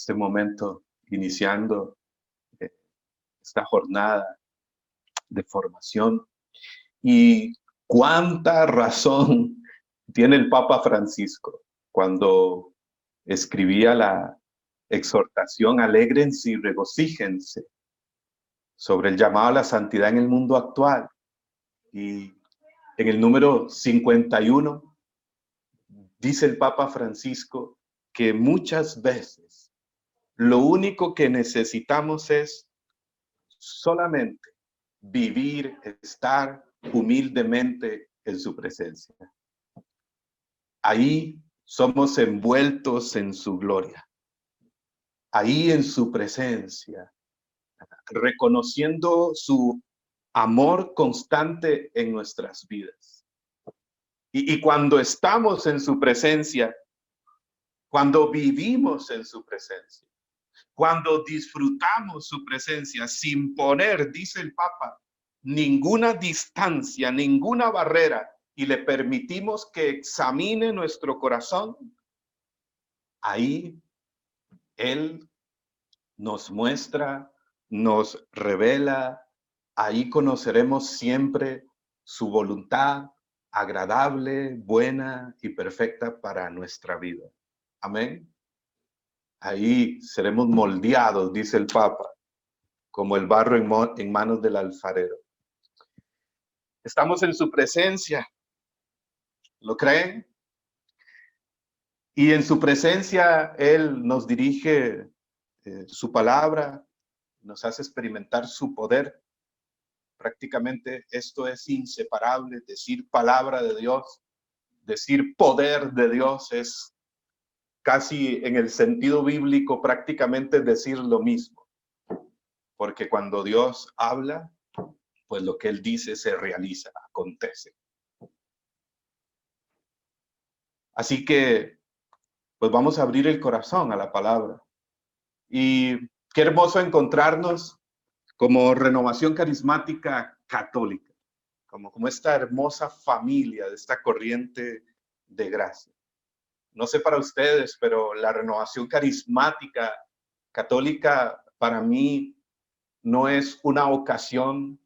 este momento, iniciando esta jornada de formación. Y cuánta razón tiene el Papa Francisco cuando escribía la exhortación "Alégrense y regocíjense" sobre el llamado a la santidad en el mundo actual. Y en el número 51 dice el Papa Francisco que muchas veces lo único que necesitamos es solamente vivir, estar humildemente en su presencia. Ahí somos envueltos en su gloria. Ahí en su presencia, reconociendo su amor constante en nuestras vidas. Y cuando estamos en su presencia, cuando vivimos en su presencia, cuando disfrutamos su presencia sin poner, dice el Papa, ninguna distancia, ninguna barrera, y le permitimos que examine nuestro corazón, ahí Él nos muestra, nos revela, ahí conoceremos siempre su voluntad agradable, buena y perfecta para nuestra vida. Amén. Ahí seremos moldeados, dice el Papa, como el barro en manos del alfarero. Estamos en su presencia. ¿Lo creen? Y en su presencia Él nos dirige su palabra, nos hace experimentar su poder. Prácticamente esto es inseparable. Decir palabra de Dios, decir poder de Dios es casi en el sentido bíblico prácticamente decir lo mismo. Porque cuando Dios habla, pues lo que Él dice se realiza, acontece. Así que, pues vamos a abrir el corazón a la palabra. Y qué hermoso encontrarnos como Renovación Carismática Católica, como esta hermosa familia de esta corriente de gracia. No sé para ustedes, pero la Renovación Carismática Católica para mí no es una ocasión,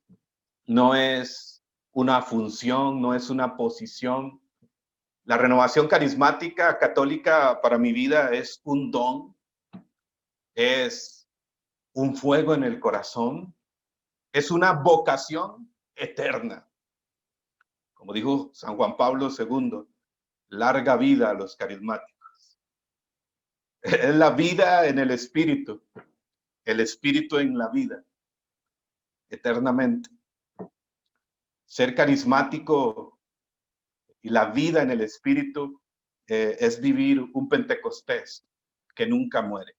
no es una función, no es una posición. La Renovación Carismática Católica para mi vida es un don, es un fuego en el corazón, es una vocación eterna. Como dijo San Juan Pablo II, larga vida a los carismáticos. Es la vida en el espíritu en la vida, eternamente. Ser carismático y la vida en el espíritu es vivir un Pentecostés que nunca muere.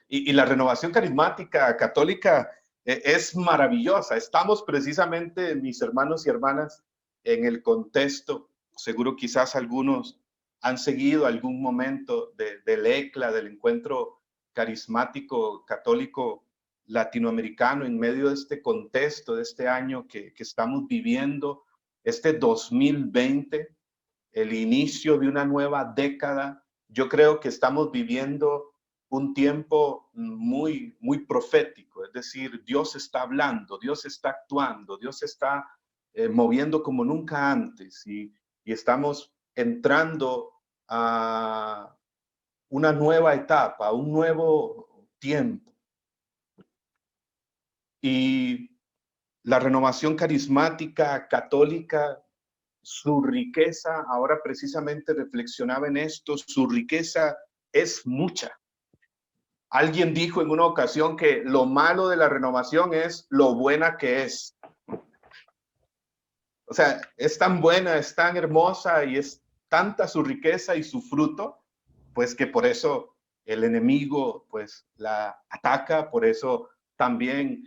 Y la renovación carismática católica es maravillosa. Estamos precisamente, mis hermanos y hermanas, en el contexto, seguro quizás algunos han seguido algún momento del ECLA, del Encuentro Carismático Católico Latinoamericano, en medio de este contexto, de este año que estamos viviendo, este 2020, el inicio de una nueva década. Yo creo que estamos viviendo un tiempo muy, muy profético, es decir, Dios está hablando, Dios está actuando, Dios está moviendo como nunca antes y estamos entrando a una nueva etapa, a un nuevo tiempo. Y la renovación carismática católica, su riqueza, ahora precisamente reflexionaba en esto, su riqueza es mucha. Alguien dijo en una ocasión que lo malo de la renovación es lo buena que es. O sea, es tan buena, es tan hermosa y es tanta su riqueza y su fruto, pues que por eso el enemigo pues la ataca, por eso también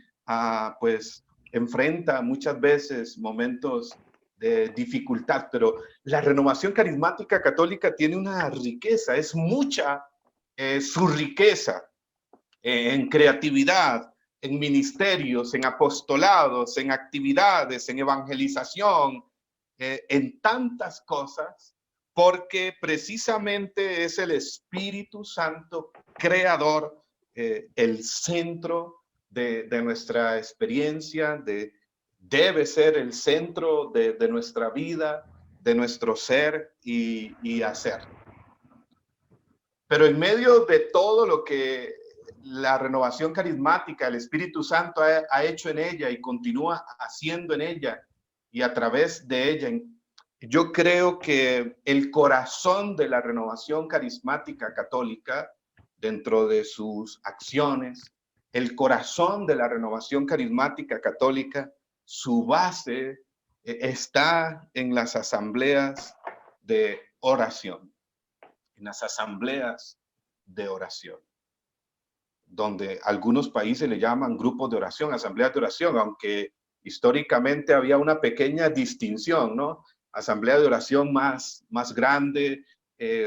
pues enfrenta muchas veces momentos de dificultad. Pero la renovación carismática católica tiene una riqueza, es mucha su riqueza. En creatividad, en ministerios, en apostolados, en actividades, en evangelización, en tantas cosas, porque precisamente es el Espíritu Santo creador, el centro de nuestra experiencia, debe ser el centro de nuestra vida, de nuestro ser y hacer. Pero en medio de todo lo que la renovación carismática, el Espíritu Santo ha hecho en ella y continúa haciendo en ella y a través de ella, yo creo que el corazón de la renovación carismática católica, dentro de sus acciones, el corazón de la renovación carismática católica, su base está en las asambleas de oración, en las asambleas de oración, donde algunos países le llaman grupos de oración, asambleas de oración, aunque históricamente había una pequeña distinción, ¿no? Asamblea de oración más grande,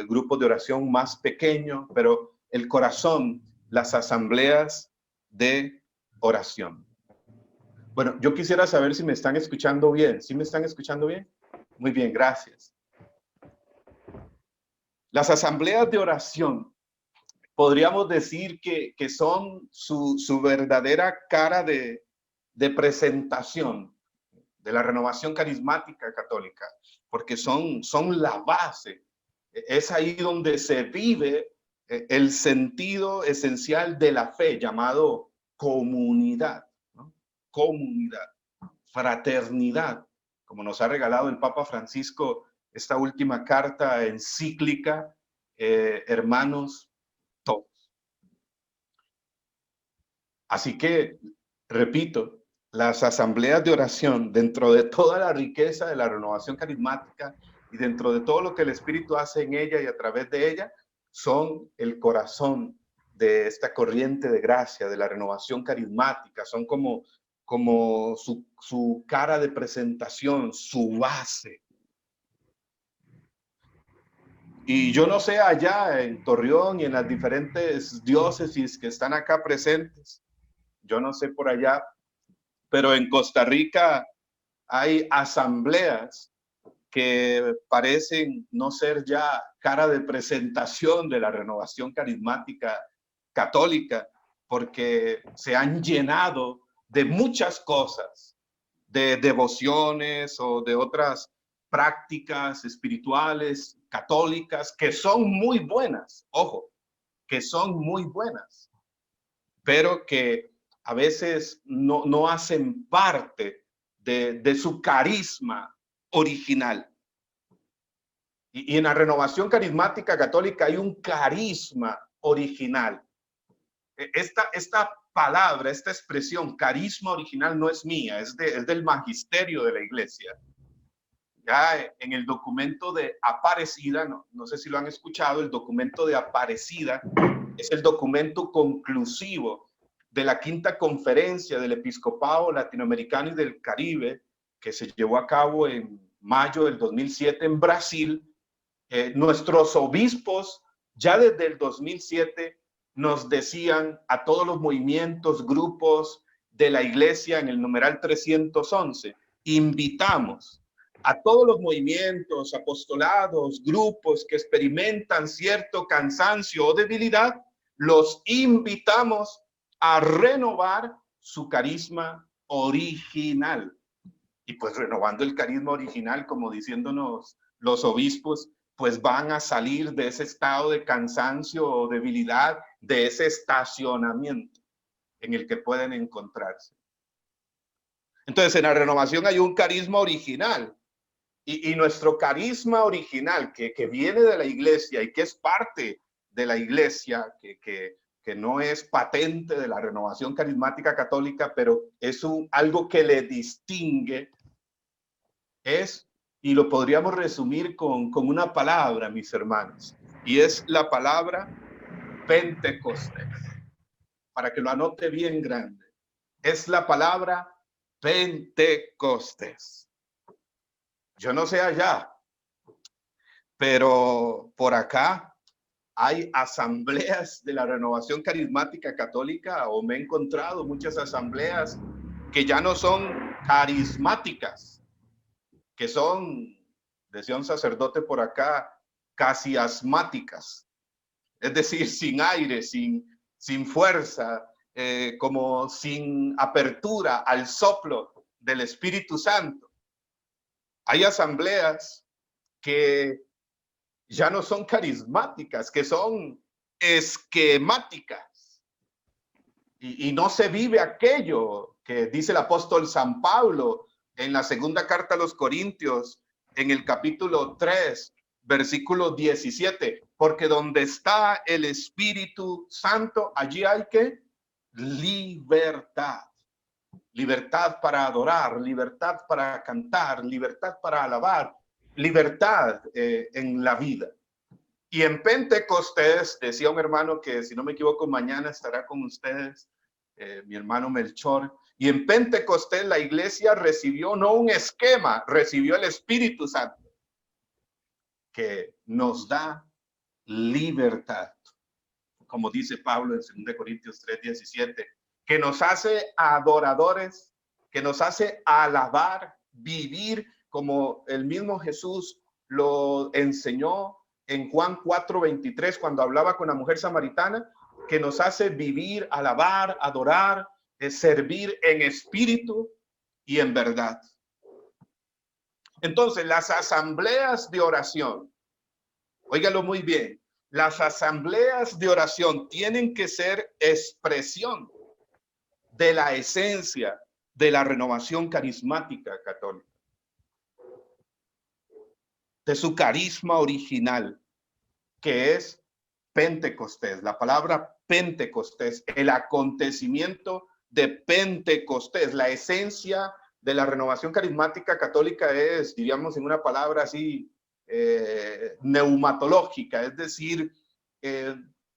grupos de oración más pequeño, pero el corazón, las asambleas de oración. Bueno, yo quisiera saber si me están escuchando bien. ¿Sí me están escuchando bien? Muy bien, gracias. Las asambleas de oración, podríamos decir que son su verdadera cara de presentación de la renovación carismática católica, porque son la base. Es ahí donde se vive el sentido esencial de la fe, llamado comunidad, ¿no? Comunidad, fraternidad, como nos ha regalado el Papa Francisco esta última carta encíclica, hermanos todos. Así que, repito, las asambleas de oración, dentro de toda la riqueza de la renovación carismática y dentro de todo lo que el Espíritu hace en ella y a través de ella, son el corazón de esta corriente de gracia, de la renovación carismática, son como su cara de presentación, su base. Y yo no sé allá en Torreón y en las diferentes diócesis que están acá presentes, yo no sé por allá, pero en Costa Rica hay asambleas que parecen no ser ya cara de presentación de la renovación carismática católica, porque se han llenado de muchas cosas, de devociones o de otras prácticas espirituales católicas que son muy buenas, ojo, que son muy buenas, pero que a veces no hacen parte de su carisma original. Y en la renovación carismática católica hay un carisma original. Esta palabra, esta expresión, carisma original, no es mía, es del magisterio de la iglesia. Ya en el documento de Aparecida, no sé si lo han escuchado, el documento de Aparecida es el documento conclusivo de la quinta conferencia del Episcopado Latinoamericano y del Caribe, que se llevó a cabo en mayo del 2007 en Brasil. Nuestros obispos ya desde el 2007 nos decían a todos los movimientos, grupos de la iglesia en el numeral 311, invitamos a todos los movimientos, apostolados, grupos que experimentan cierto cansancio o debilidad, los invitamos a renovar su carisma original. Y pues renovando el carisma original, como diciéndonos los obispos, pues van a salir de ese estado de cansancio o debilidad, de ese estacionamiento en el que pueden encontrarse. Entonces, en la renovación hay un carisma original. Y nuestro carisma original, que viene de la iglesia y que es parte de la iglesia, que no es patente de la renovación carismática católica, pero es algo que le distingue, y lo podríamos resumir con una palabra, mis hermanos, y es la palabra Pentecostés, para que lo anote bien grande. Es la palabra Pentecostés. Yo no sé allá, pero por acá hay asambleas de la renovación carismática católica, o me he encontrado muchas asambleas que ya no son carismáticas, que son, decía un sacerdote por acá, casi asmáticas, es decir, sin aire, sin fuerza, como sin apertura al soplo del Espíritu Santo. Hay asambleas que ya no son carismáticas, que son esquemáticas. Y no se vive aquello que dice el apóstol San Pablo en la segunda carta a los Corintios, en el capítulo 3, versículo 17, porque donde está el Espíritu Santo, allí hay que libertad. Libertad para adorar, libertad para cantar, libertad para alabar, libertad en la vida. Y en Pentecostés, decía un hermano que, si no me equivoco, mañana estará con ustedes, mi hermano Melchor, y en Pentecostés la iglesia recibió no un esquema, recibió el Espíritu Santo, que nos da libertad, como dice Pablo en 2 Corintios 3:17, que nos hace adoradores, que nos hace alabar, vivir como el mismo Jesús lo enseñó en Juan 4:23, cuando hablaba con la mujer samaritana, que nos hace vivir, alabar, adorar, servir en espíritu y en verdad. Entonces, las asambleas de oración, óigalo muy bien, las asambleas de oración tienen que ser expresión de la esencia de la renovación carismática católica, de su carisma original, que es Pentecostés. La palabra Pentecostés, el acontecimiento de Pentecostés, la esencia de la renovación carismática católica es, diríamos en una palabra así, neumatológica, es decir,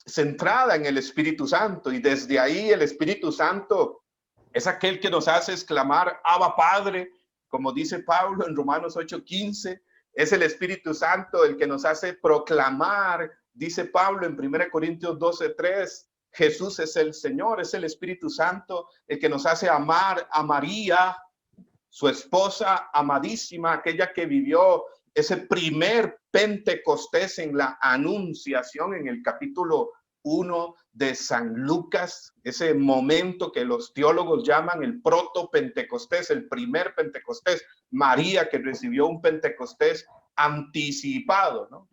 centrada en el Espíritu Santo, y desde ahí el Espíritu Santo es aquel que nos hace exclamar Abba Padre, como dice Pablo en Romanos 8:15. Es el Espíritu Santo el que nos hace proclamar, dice Pablo en 1 Corintios 12:3, Jesús es el Señor. Es el Espíritu Santo el que nos hace amar a María, su esposa amadísima, aquella que vivió ese primer Pentecostés en la Anunciación, en el capítulo 1 de San Lucas, ese momento que los teólogos llaman el proto-Pentecostés, el primer Pentecostés, María, que recibió un Pentecostés anticipado, ¿no?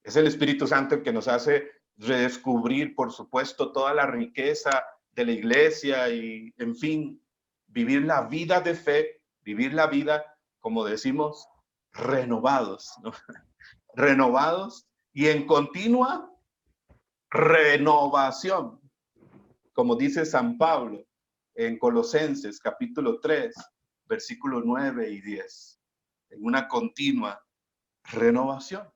Es el Espíritu Santo el que nos hace redescubrir, por supuesto, toda la riqueza de la iglesia y, en fin, vivir la vida de fe, vivir la vida, como decimos, renovados, ¿no? Renovados y en continua renovación, como dice San Pablo en Colosenses capítulo 3, versículos 9 y 10, en una continua renovación.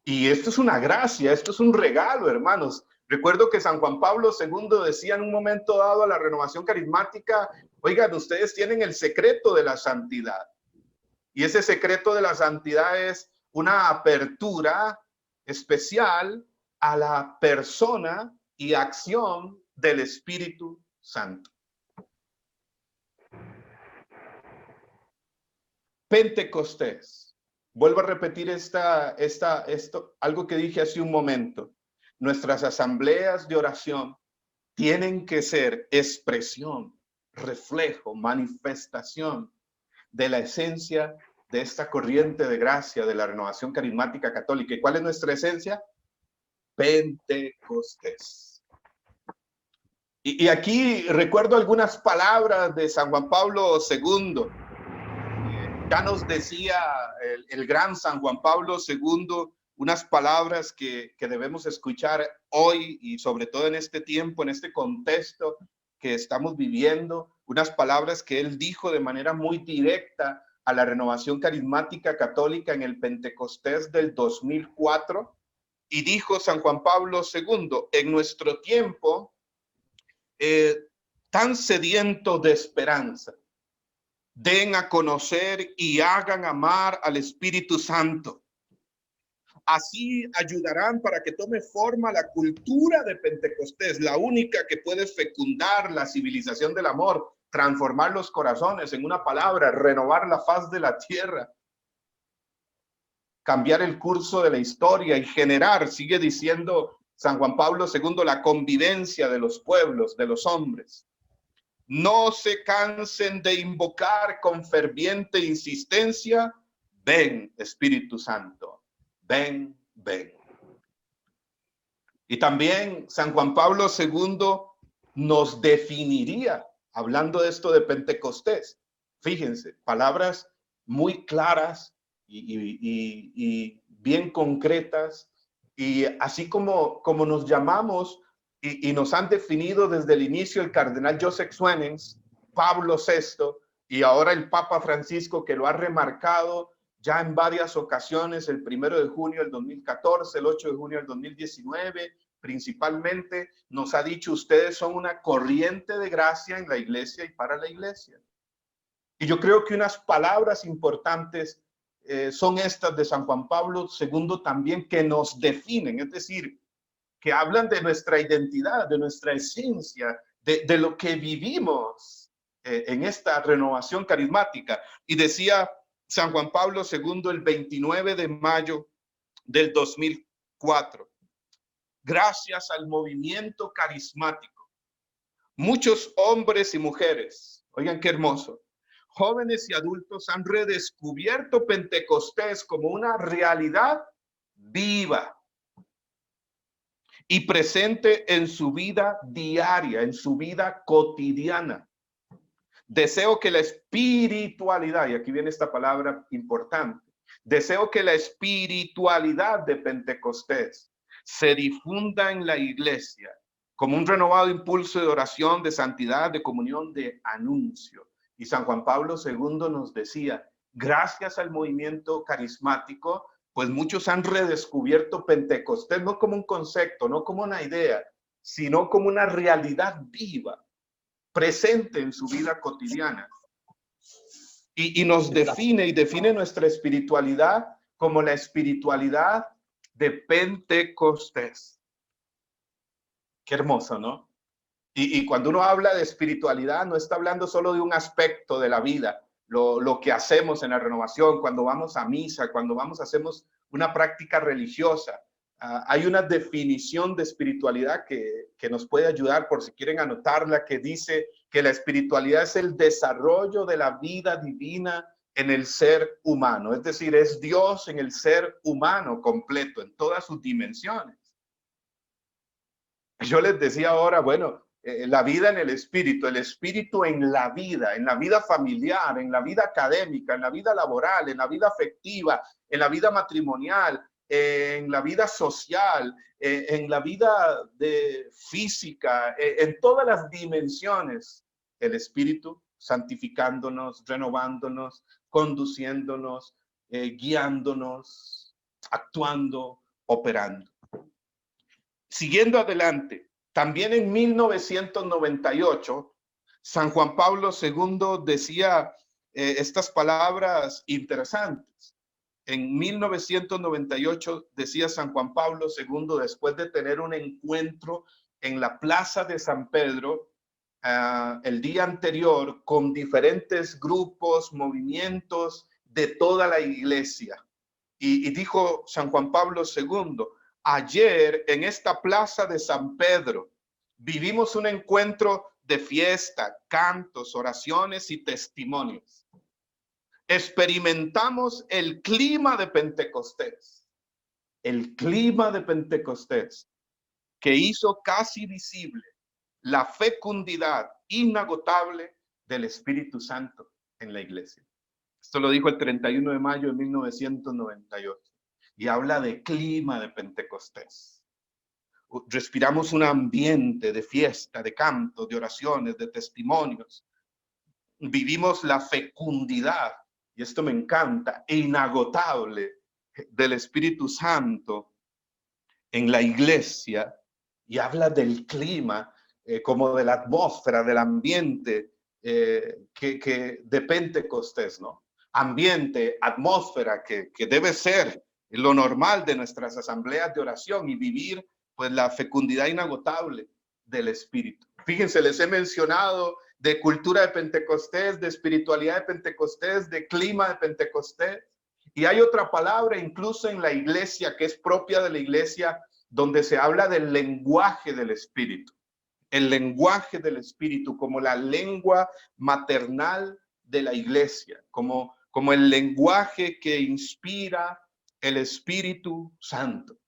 Y esto es una gracia, esto es un regalo, hermanos. Recuerdo que San Juan Pablo II decía en un momento dado a la renovación carismática, oigan, ustedes tienen el secreto de la santidad. Y ese secreto de la santidad es una apertura especial a la persona y acción del Espíritu Santo. Pentecostés. Vuelvo a repetir algo que dije hace un momento. Nuestras asambleas de oración tienen que ser expresión, reflejo, manifestación de la esencia de esta corriente de gracia de la renovación carismática católica. ¿Y cuál es nuestra esencia? Pentecostés. Y aquí recuerdo algunas palabras de San Juan Pablo II. Ya nos decía el gran San Juan Pablo II unas palabras que debemos escuchar hoy y sobre todo en este tiempo, en este contexto que estamos viviendo, unas palabras que él dijo de manera muy directa a la renovación carismática católica en el Pentecostés del 2004. Y dijo San Juan Pablo II, en nuestro tiempo tan sediento de esperanza, den a conocer y hagan amar al Espíritu Santo. Así ayudarán para que tome forma la cultura de Pentecostés, la única que puede fecundar la civilización del amor, transformar los corazones, en una palabra, renovar la faz de la tierra. cambiar el curso de la historia y generar, sigue diciendo San Juan Pablo II, la convivencia de los pueblos, de los hombres. No se cansen de invocar con ferviente insistencia, ven Espíritu Santo, ven, ven. Y también San Juan Pablo II nos definiría, hablando de esto de Pentecostés. Fíjense, palabras muy claras y bien concretas, y así como nos llamamos y nos han definido desde el inicio el cardenal Joseph Suenens, Pablo VI, y ahora el Papa Francisco, que lo ha remarcado ya en varias ocasiones, el 1 de junio del 2014, el 8 de junio del 2019, principalmente nos ha dicho: ustedes son una corriente de gracia en la iglesia y para la iglesia. Y yo creo que unas palabras importantes son estas de San Juan Pablo II también, que nos definen, es decir, que hablan de nuestra identidad, de nuestra esencia, de lo que vivimos en esta renovación carismática. Y decía San Juan Pablo II el 29 de mayo del 2004, gracias al movimiento carismático, muchos hombres y mujeres, oigan qué hermoso, jóvenes y adultos han redescubierto Pentecostés como una realidad viva y presente en su vida diaria, en su vida cotidiana. Deseo que la espiritualidad, y aquí viene esta palabra importante, deseo que la espiritualidad de Pentecostés se difunda en la iglesia como un renovado impulso de oración, de santidad, de comunión, de anuncio. Y San Juan Pablo II nos decía, gracias al movimiento carismático, pues muchos han redescubierto Pentecostés, no como un concepto, no como una idea, sino como una realidad viva, presente en su vida cotidiana. Y nos define y define nuestra espiritualidad como la espiritualidad de Pentecostés. Qué hermoso, ¿no? Y cuando uno habla de espiritualidad, no está hablando solo de un aspecto de la vida, lo que hacemos en la renovación, cuando vamos a misa, cuando hacemos una práctica religiosa. Hay una definición de espiritualidad que nos puede ayudar, por si quieren anotarla, que dice que la espiritualidad es el desarrollo de la vida divina en el ser humano. Es decir, es Dios en el ser humano completo, en todas sus dimensiones. Yo les decía ahora, bueno, la vida en el espíritu en la vida familiar, en la vida académica, en la vida laboral, en la vida afectiva, en la vida matrimonial, en la vida social, en la vida física, en todas las dimensiones, el espíritu santificándonos, renovándonos, conduciéndonos, guiándonos, actuando, operando. Siguiendo adelante, también en 1998, San Juan Pablo II decía estas palabras interesantes. En 1998 decía San Juan Pablo II, después de tener un encuentro en la Plaza de San Pedro el día anterior con diferentes grupos, movimientos de toda la iglesia. Y dijo San Juan Pablo II, ayer en esta Plaza de San Pedro vivimos un encuentro de fiesta, cantos, oraciones y testimonios. Experimentamos el clima de Pentecostés, que hizo casi visible la fecundidad inagotable del Espíritu Santo en la iglesia. Esto lo dijo el 31 de mayo de 1998 y habla de clima de Pentecostés. Respiramos un ambiente de fiesta, de canto, de oraciones, de testimonios. Vivimos la fecundidad, y esto me encanta, inagotable del Espíritu Santo en la iglesia, y habla del clima, como de la atmósfera, del ambiente que de Pentecostés, ¿no? Ambiente, atmósfera que debe ser lo normal de nuestras asambleas de oración y vivir pues la fecundidad inagotable del Espíritu. Fíjense, les he mencionado de cultura de Pentecostés, de espiritualidad de Pentecostés, de clima de Pentecostés, Y hay otra palabra incluso en la iglesia que es propia de la iglesia, donde se habla del lenguaje del Espíritu. El lenguaje del Espíritu como la lengua maternal de la iglesia, como el lenguaje que inspira el Espíritu Santo.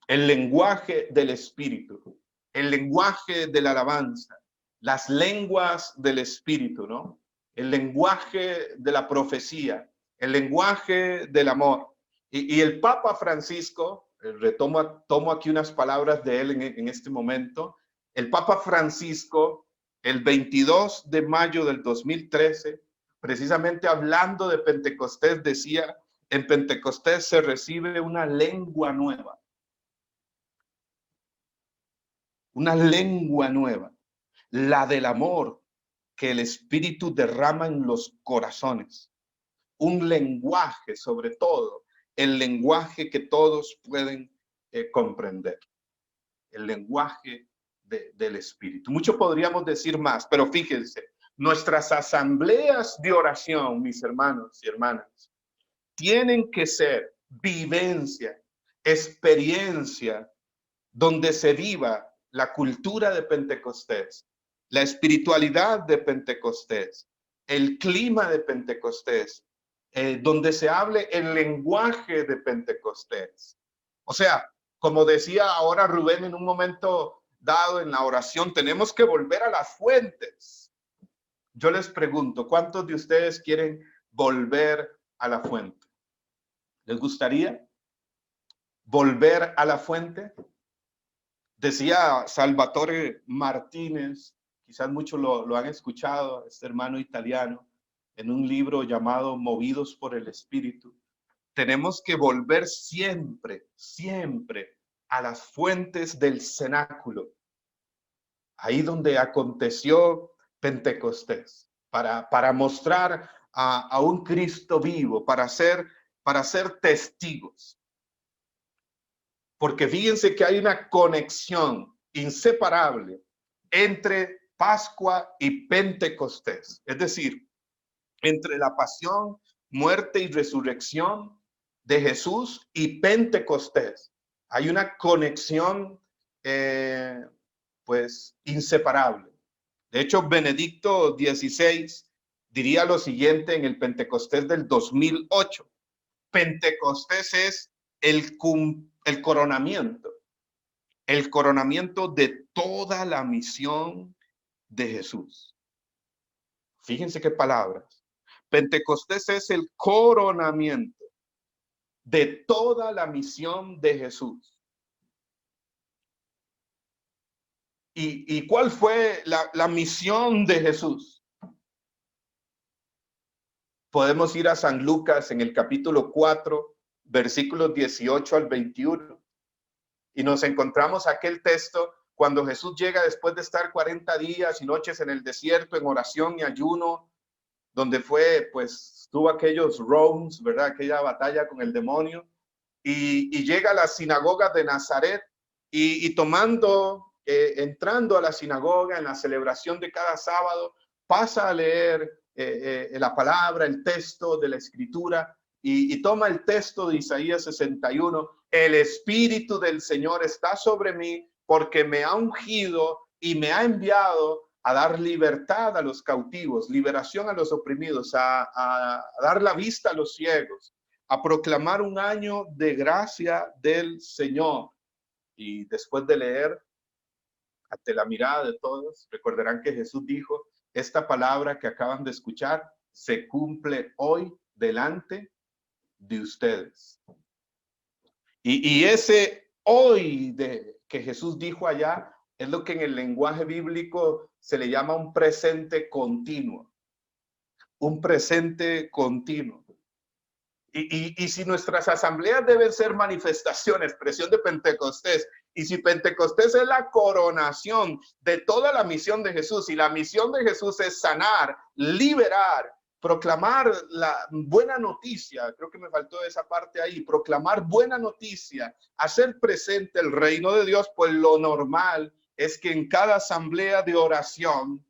El lenguaje del Espíritu, el lenguaje de la alabanza, las lenguas del Espíritu, ¿no? El lenguaje de la profecía, el lenguaje del amor. Y el Papa Francisco, tomo aquí unas palabras de él en este momento. El Papa Francisco, el 22 de mayo del 2013, precisamente hablando de Pentecostés, decía: en Pentecostés se recibe una lengua nueva. Una lengua nueva, la del amor que el Espíritu derrama en los corazones. Un lenguaje, sobre todo, el lenguaje que todos pueden comprender. El lenguaje del Espíritu. Mucho podríamos decir más, pero fíjense, nuestras asambleas de oración, mis hermanos y hermanas, tienen que ser vivencia, experiencia, donde se viva la cultura de Pentecostés, la espiritualidad de Pentecostés, el clima de Pentecostés, donde se hable el lenguaje de Pentecostés. O sea, como decía ahora Rubén en un momento dado en la oración, tenemos que volver a las fuentes. Yo les pregunto, ¿cuántos de ustedes quieren volver a la fuente? ¿Les gustaría volver a la fuente? Decía Salvatore Martínez, quizás muchos lo han escuchado, este hermano italiano, en un libro llamado Movidos por el Espíritu. Tenemos que volver siempre, siempre a las fuentes del cenáculo, ahí donde aconteció Pentecostés, para mostrar a un Cristo vivo, para ser testigos. Porque fíjense que hay una conexión inseparable entre Pascua y Pentecostés. Es decir, entre la pasión, muerte y resurrección de Jesús y Pentecostés. Hay una conexión pues inseparable. De hecho, Benedicto XVI diría lo siguiente en el Pentecostés del 2008. Pentecostés es el coronamiento de toda la misión de Jesús. Fíjense qué palabras. Pentecostés es el coronamiento de toda la misión de Jesús. ¿Y cuál fue la misión de Jesús? Podemos ir a San Lucas en el capítulo 4, versículos 18 al 21. Y nos encontramos aquel texto cuando Jesús llega después de estar 40 días y noches en el desierto en oración y ayuno, donde tuvo aquellos rounds, ¿verdad? Aquella batalla con el demonio, y llega a la sinagoga de Nazaret y entrando a la sinagoga en la celebración de cada sábado, pasa a leer la palabra, el texto de la Escritura, y toma el texto de Isaías 61, el Espíritu del Señor está sobre mí porque me ha ungido y me ha enviado a dar libertad a los cautivos, liberación a los oprimidos, a dar la vista a los ciegos, a proclamar un año de gracia del Señor. Y después de leer, ante la mirada de todos, recordarán que Jesús dijo, esta palabra que acaban de escuchar se cumple hoy delante de ustedes. Y ese hoy que Jesús dijo allá es lo que en el lenguaje bíblico se le llama un presente continuo. Un presente continuo. Y si nuestras asambleas deben ser manifestaciones, expresión de Pentecostés, y si Pentecostés es la coronación de toda la misión de Jesús, y la misión de Jesús es sanar, liberar, proclamar la buena noticia, creo que me faltó esa parte ahí, proclamar buena noticia, hacer presente el reino de Dios, pues lo normal es que en cada asamblea de oración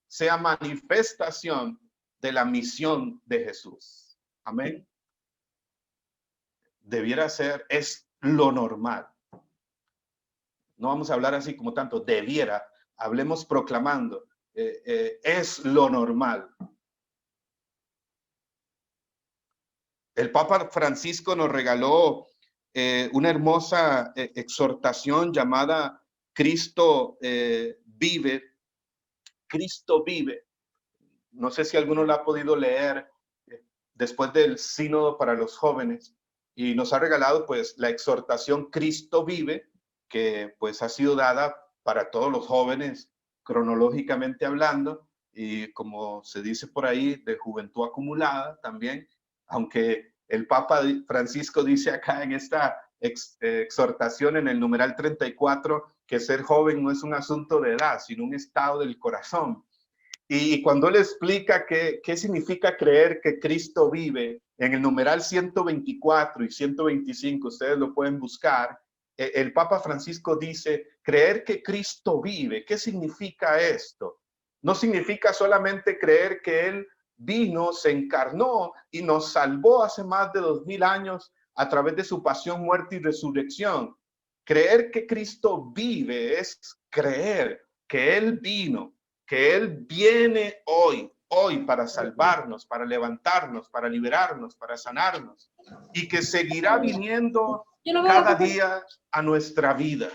sea manifestación de la misión de Jesús. Amén. debiera ser, es lo normal. No vamos a hablar así como tanto, debiera, hablemos proclamando, es lo normal. El Papa Francisco nos regaló una hermosa exhortación llamada Cristo vive. Cristo vive. No sé si alguno la ha podido leer después del sínodo para los jóvenes, y nos ha regalado pues la exhortación Cristo vive, que pues ha sido dada para todos los jóvenes cronológicamente hablando, y como se dice por ahí, de juventud acumulada también, aunque el Papa Francisco dice acá en esta exhortación en el numeral 34 que ser joven no es un asunto de edad, sino un estado del corazón. Y cuando él explica qué significa creer que Cristo vive, en el numeral 124 y 125, ustedes lo pueden buscar, el Papa Francisco dice, creer que Cristo vive, ¿qué significa esto? No significa solamente creer que Él vino, se encarnó y nos salvó hace más de 2000 años a través de su pasión, muerte y resurrección. Creer que Cristo vive es creer que Él vino, que Él viene hoy para salvarnos, para levantarnos, para liberarnos, para sanarnos, y que seguirá viniendo cada día a nuestra vida,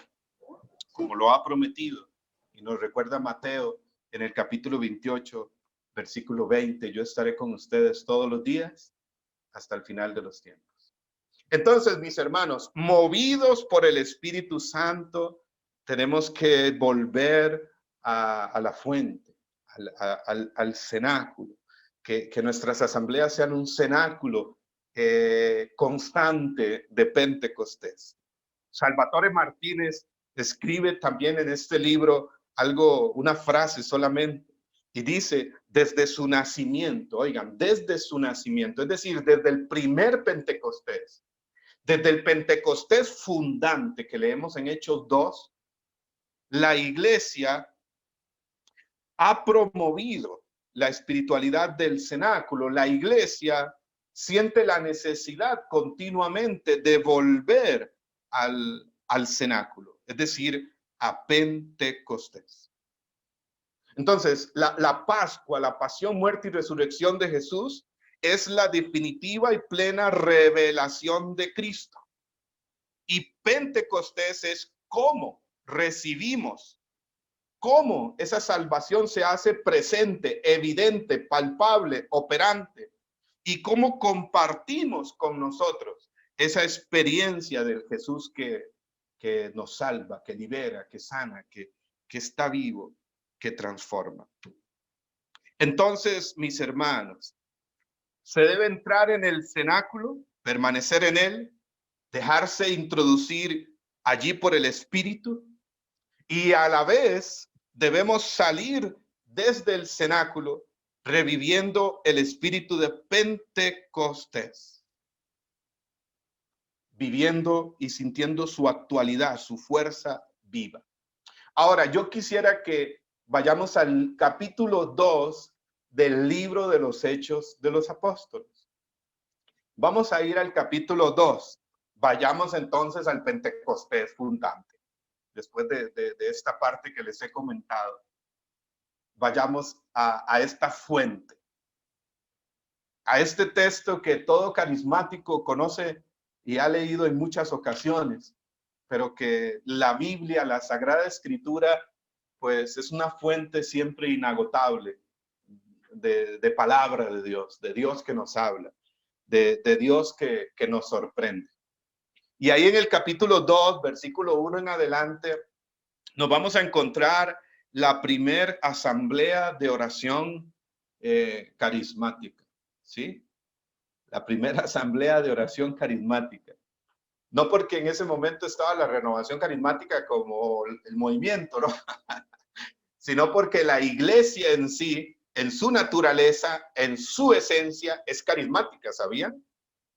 como lo ha prometido. Y nos recuerda Mateo en el capítulo 28, versículo 20, yo estaré con ustedes todos los días hasta el final de los tiempos. Entonces, mis hermanos, movidos por el Espíritu Santo, tenemos que volver a la fuente, al cenáculo, que nuestras asambleas sean un cenáculo constante de Pentecostés. Salvatore Martínez escribe también en este libro una frase solamente, y dice, desde su nacimiento, oigan, desde su nacimiento, es decir, desde el primer Pentecostés, desde el Pentecostés fundante que leemos en Hechos 2, la iglesia ha promovido la espiritualidad del cenáculo. La iglesia siente la necesidad continuamente de volver al cenáculo, es decir, a Pentecostés. Entonces, la Pascua, la pasión, muerte y resurrección de Jesús es la definitiva y plena revelación de Cristo. Y Pentecostés es cómo recibimos, cómo esa salvación se hace presente, evidente, palpable, operante, y cómo compartimos con nosotros esa experiencia del Jesús que nos salva, que libera, que sana, que está vivo, que transforma. Entonces, mis hermanos, se debe entrar en el cenáculo, permanecer en él, dejarse introducir allí por el Espíritu, y a la vez debemos salir desde el cenáculo reviviendo el espíritu de Pentecostés, viviendo y sintiendo su actualidad, su fuerza viva. Ahora, yo quisiera que vayamos al capítulo 2 del libro de los Hechos de los Apóstoles. Vamos a ir al capítulo 2. Vayamos entonces al Pentecostés fundante. Después de esta parte que les he comentado, vayamos a esta fuente, a este texto que todo carismático conoce y ha leído en muchas ocasiones, pero que la Biblia, la Sagrada Escritura, pues es una fuente siempre inagotable de palabra de Dios que nos habla, de Dios que nos sorprende. Y ahí en el capítulo 2, versículo 1 en adelante, nos vamos a encontrar la primer asamblea de oración carismática, ¿sí? La primera asamblea de oración carismática. No porque en ese momento estaba la renovación carismática como el movimiento, ¿no? Sino porque la iglesia en sí, en su naturaleza, en su esencia, es carismática, ¿sabían?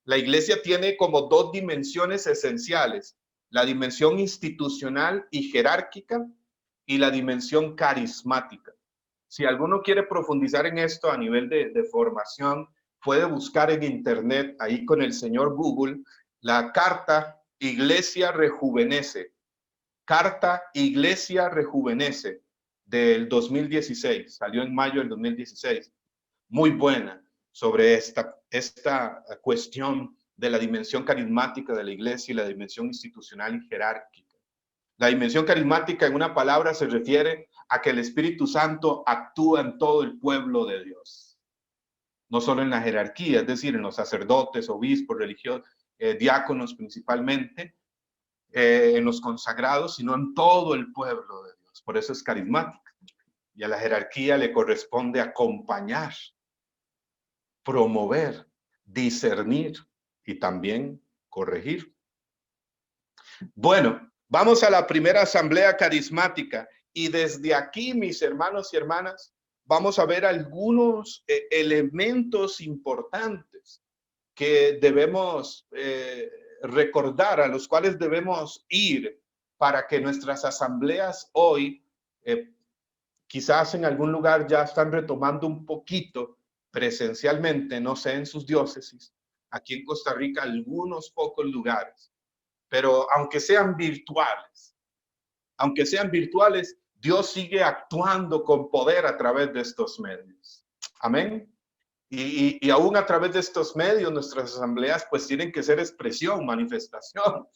La iglesia tiene como dos dimensiones esenciales: la dimensión institucional y jerárquica y la dimensión carismática. Si alguno quiere profundizar en esto a nivel de formación, puede buscar en internet, ahí con el señor Google, La carta Iglesia Rejuvenece, carta Iglesia Rejuvenece del 2016, salió en mayo del 2016, muy buena sobre esta cuestión de la dimensión carismática de la iglesia y la dimensión institucional y jerárquica. La dimensión carismática, en una palabra, se refiere a que el Espíritu Santo actúa en todo el pueblo de Dios, no solo en la jerarquía, es decir, en los sacerdotes, obispos, religiosos, diáconos principalmente, en los consagrados, sino en todo el pueblo de Dios. Por eso es carismática. Y a la jerarquía le corresponde acompañar, promover, discernir y también corregir. Bueno, vamos a la primera asamblea carismática y desde aquí, mis hermanos y hermanas, vamos a ver algunos elementos importantes que debemos recordar, a los cuales debemos ir para que nuestras asambleas hoy, quizás en algún lugar ya están retomando un poquito presencialmente, no sé, en sus diócesis, aquí en Costa Rica algunos pocos lugares, pero aunque sean virtuales, Dios sigue actuando con poder a través de estos medios. Amén. Y aún a través de estos medios, nuestras asambleas pues tienen que ser expresión, manifestación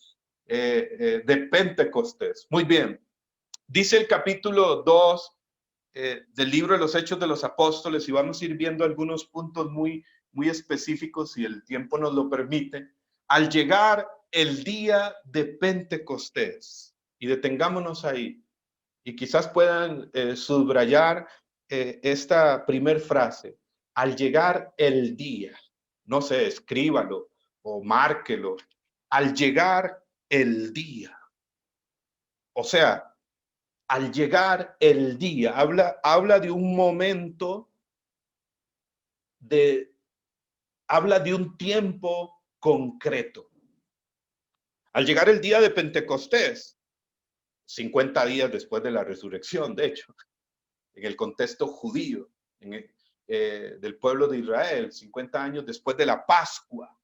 de Pentecostés. Muy bien. Dice el capítulo 2 del libro de los Hechos de los Apóstoles, y vamos a ir viendo algunos puntos muy específicos, si el tiempo nos lo permite. Al llegar el día de Pentecostés, y detengámonos ahí, y quizás puedan subrayar esta primer frase, al llegar el día, no sé, escríbalo o márquelo, al llegar el día. O sea, al llegar el día, habla de un momento, habla de un tiempo concreto. Al llegar el día de Pentecostés, 50 días después de la resurrección, de hecho, en el contexto judío, del pueblo de Israel, 50 años después de la Pascua.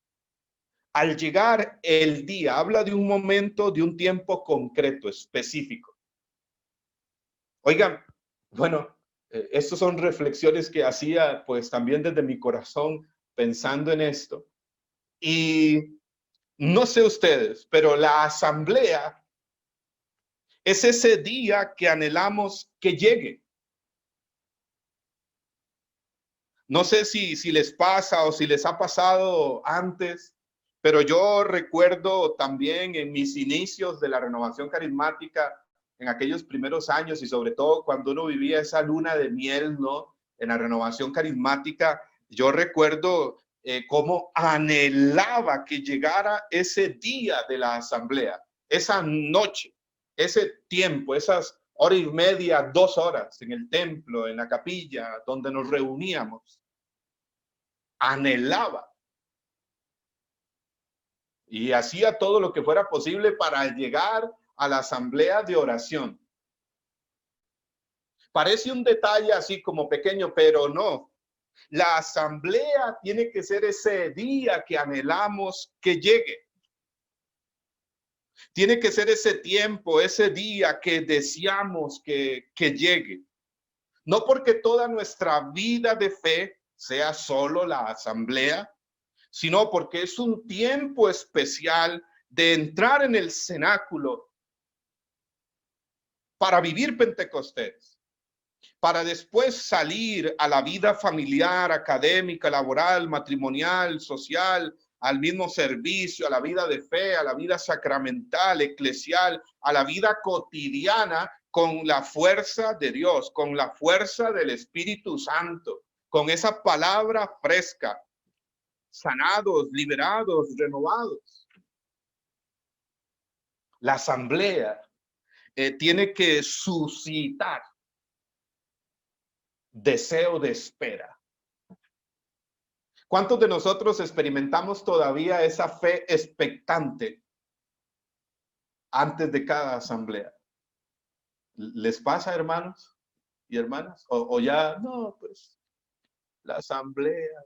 Al llegar el día, habla de un momento, de un tiempo concreto, específico. Oigan, bueno, estas son reflexiones que hacía pues también desde mi corazón pensando en esto. Y no sé ustedes, pero la asamblea es ese día que anhelamos que llegue. No sé si les pasa o si les ha pasado antes, pero yo recuerdo también en mis inicios de la renovación carismática, en aquellos primeros años y sobre todo cuando uno vivía esa luna de miel, ¿no? En la renovación carismática, yo recuerdo cómo anhelaba que llegara ese día de la asamblea, esa noche, ese tiempo, esas hora y media, 2 horas en el templo, en la capilla, donde nos reuníamos. Anhelaba y hacía todo lo que fuera posible para llegar a la asamblea de oración. Parece un detalle así como pequeño, pero no. La asamblea tiene que ser ese día que anhelamos que llegue. Tiene que ser ese tiempo, ese día que deseamos que llegue. No porque toda nuestra vida de fe sea solo la asamblea, sino porque es un tiempo especial de entrar en el cenáculo para vivir Pentecostés, para después salir a la vida familiar, académica, laboral, matrimonial, social, al mismo servicio, a la vida de fe, a la vida sacramental, eclesial, a la vida cotidiana, con la fuerza de Dios, con la fuerza del Espíritu Santo, con esa palabra fresca, sanados, liberados, renovados. La asamblea tiene que suscitar deseo de espera. ¿Cuántos de nosotros experimentamos todavía esa fe expectante antes de cada asamblea? ¿Les pasa, hermanos y hermanas? O ya, no, pues, la asamblea.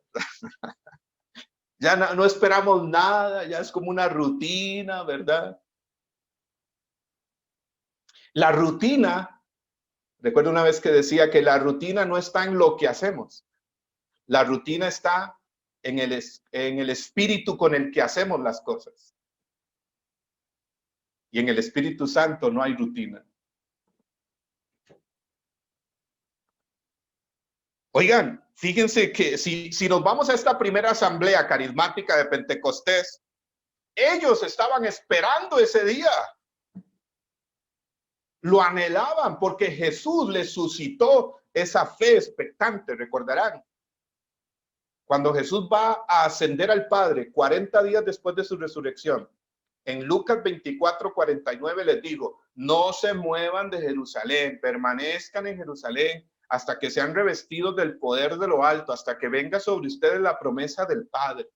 Ya no esperamos nada, ya es como una rutina, ¿verdad? La rutina, recuerdo una vez que decía que la rutina no está en lo que hacemos, la rutina está en el espíritu con el que hacemos las cosas. Y en el Espíritu Santo no hay rutina. Oigan, fíjense que si nos vamos a esta primera asamblea carismática de Pentecostés, ellos estaban esperando ese día. Lo anhelaban porque Jesús les suscitó esa fe expectante, recordarán. Cuando Jesús va a ascender al Padre 40 días después de su resurrección, en Lucas 24:49 les digo, no se muevan de Jerusalén, permanezcan en Jerusalén hasta que sean revestidos del poder de lo alto, hasta que venga sobre ustedes la promesa del Padre.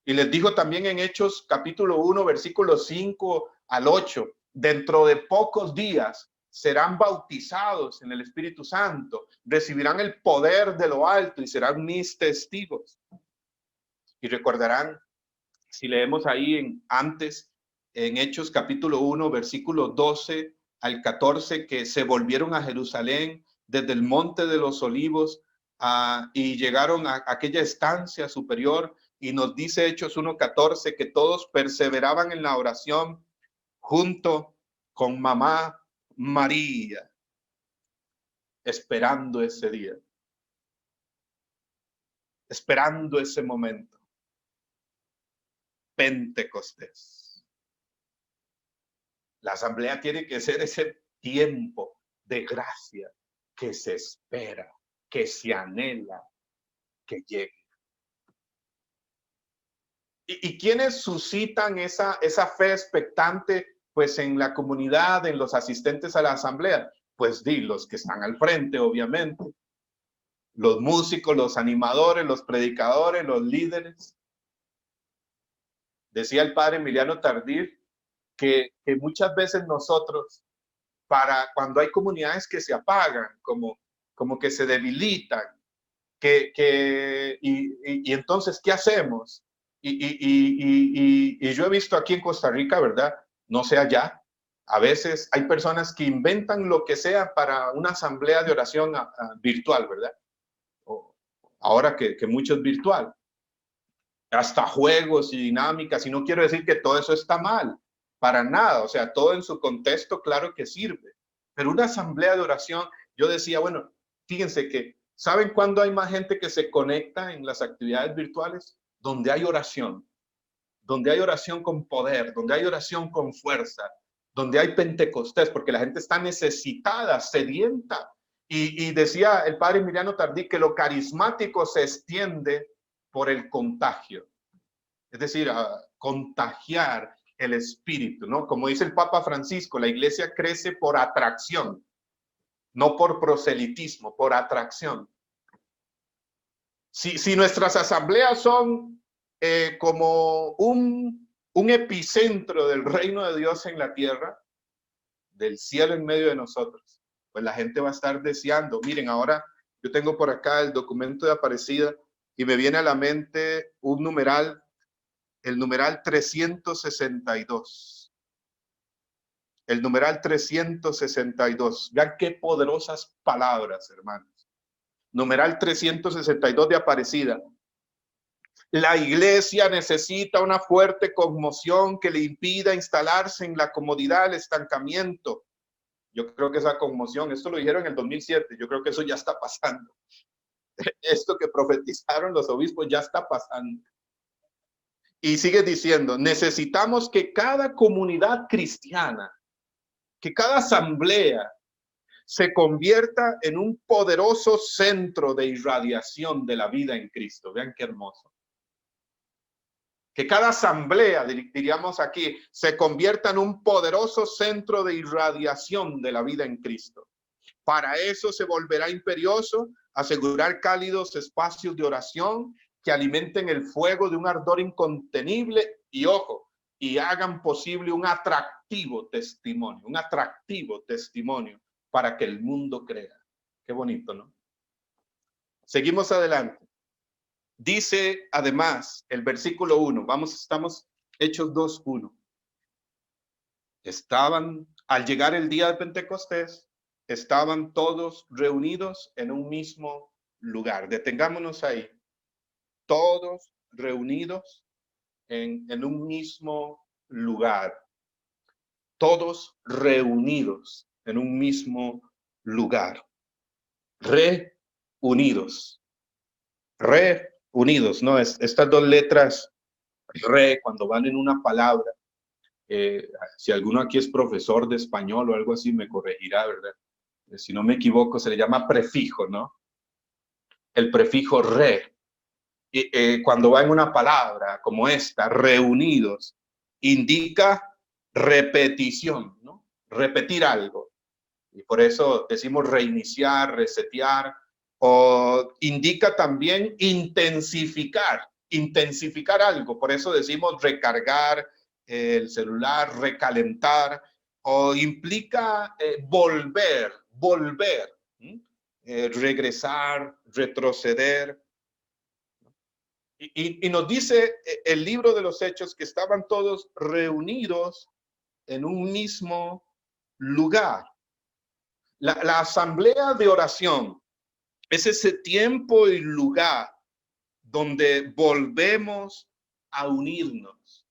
Y les dijo también en Hechos capítulo 1, versículos 5 al 8, dentro de pocos días serán bautizados en el Espíritu Santo, recibirán el poder de lo alto y serán mis testigos. Y recordarán, si leemos ahí en Hechos capítulo 1, versículo 12 al 14, que se volvieron a Jerusalén desde el Monte de los Olivos y llegaron a aquella estancia superior, y nos dice Hechos 1:14 que todos perseveraban en la oración junto con mamá María, esperando ese día, esperando ese momento. Pentecostés. La asamblea tiene que ser ese tiempo de gracia que se espera, que se anhela, que llegue. ¿Y quiénes suscitan esa fe expectante? Pues en la comunidad, en los asistentes a la asamblea. Pues los que están al frente, obviamente. Los músicos, los animadores, los predicadores, los líderes. Decía el padre Emiliano Tardif que muchas veces nosotros, para cuando hay comunidades que se apagan, como que se debilitan, y entonces, ¿qué hacemos? Y yo he visto aquí en Costa Rica, ¿verdad? No sé allá, a veces hay personas que inventan lo que sea para una asamblea de oración virtual, ¿verdad? Ahora que mucho es virtual. Hasta juegos y dinámicas, y no quiero decir que todo eso está mal, para nada, o sea, todo en su contexto, claro que sirve, pero una asamblea de oración, yo decía, bueno, fíjense que, ¿saben cuándo hay más gente que se conecta en las actividades virtuales? Donde hay oración con poder, donde hay oración con fuerza, donde hay Pentecostés, porque la gente está necesitada, sedienta, y decía el padre Emiliano Tardí que lo carismático se extiende por el contagio. Es decir, contagiar el espíritu, ¿no? Como dice el Papa Francisco, la iglesia crece por atracción, no por proselitismo, por atracción. Si nuestras asambleas son como un epicentro del reino de Dios en la tierra, del cielo en medio de nosotros, pues la gente va a estar deseando. Miren, ahora yo tengo por acá el documento de Aparecida y me viene a la mente un numeral, el numeral 362. El numeral 362. Vean qué poderosas palabras, hermanos. Numeral 362 de Aparecida. La iglesia necesita una fuerte conmoción que le impida instalarse en la comodidad del estancamiento. Yo creo que esa conmoción, esto lo dijeron en el 2007, yo creo que eso ya está pasando. Esto que profetizaron los obispos ya está pasando. Y sigue diciendo, necesitamos que cada comunidad cristiana, que cada asamblea se convierta en un poderoso centro de irradiación de la vida en Cristo. Vean qué hermoso. Que cada asamblea, diríamos aquí, se convierta en un poderoso centro de irradiación de la vida en Cristo. Para eso se volverá imperioso asegurar cálidos espacios de oración que alimenten el fuego de un ardor incontenible y, ojo, y hagan posible un atractivo testimonio para que el mundo crea. Qué bonito, ¿no? Seguimos adelante. Dice además el versículo 1, estamos Hechos 2:1. Al llegar el día de Pentecostés, estaban todos reunidos en un mismo lugar. Detengámonos ahí. Todos reunidos en un mismo lugar. Todos reunidos en un mismo lugar. Reunidos. Reunidos, ¿no? Estas dos letras, cuando van en una palabra, si alguno aquí es profesor de español o algo así, me corregirá, ¿verdad? Si no me equivoco, se le llama prefijo, ¿no? El prefijo re. Cuando va en una palabra como esta, reunidos, indica repetición, ¿no? Repetir algo. Y por eso decimos reiniciar, resetear, o indica también intensificar algo. Por eso decimos recargar el celular, recalentar, o implica volver, regresar, retroceder. Y nos dice el libro de los Hechos que estaban todos reunidos en un mismo lugar. La asamblea de oración es ese tiempo y lugar donde volvemos a unirnos,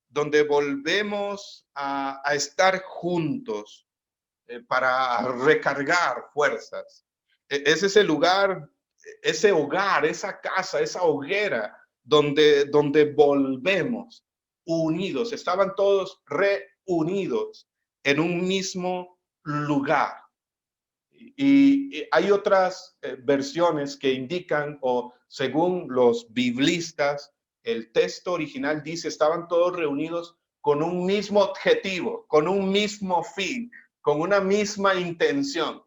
donde volvemos a estar juntos para recargar fuerzas. Es ese lugar, ese hogar, esa casa, esa hoguera donde volvemos unidos. Estaban todos reunidos en un mismo lugar. Y hay otras versiones que indican, o según los biblistas, el texto original dice, estaban todos reunidos con un mismo objetivo, con un mismo fin, con una misma intención,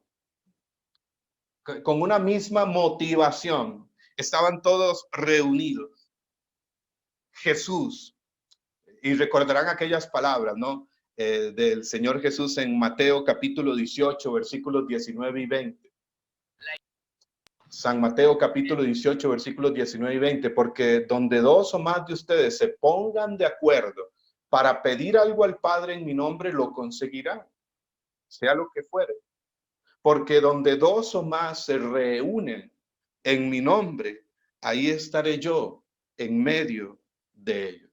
con una misma motivación. Estaban todos reunidos. Jesús, y recordarán aquellas palabras, ¿no? Del Señor Jesús en Mateo capítulo 18, versículos 19 y 20. San Mateo capítulo 18, versículos 19 y 20, porque donde dos o más de ustedes se pongan de acuerdo para pedir algo al Padre en mi nombre, lo conseguirán, sea lo que fuere. Porque donde dos o más se reúnen en mi nombre, ahí estaré yo en medio de ellos.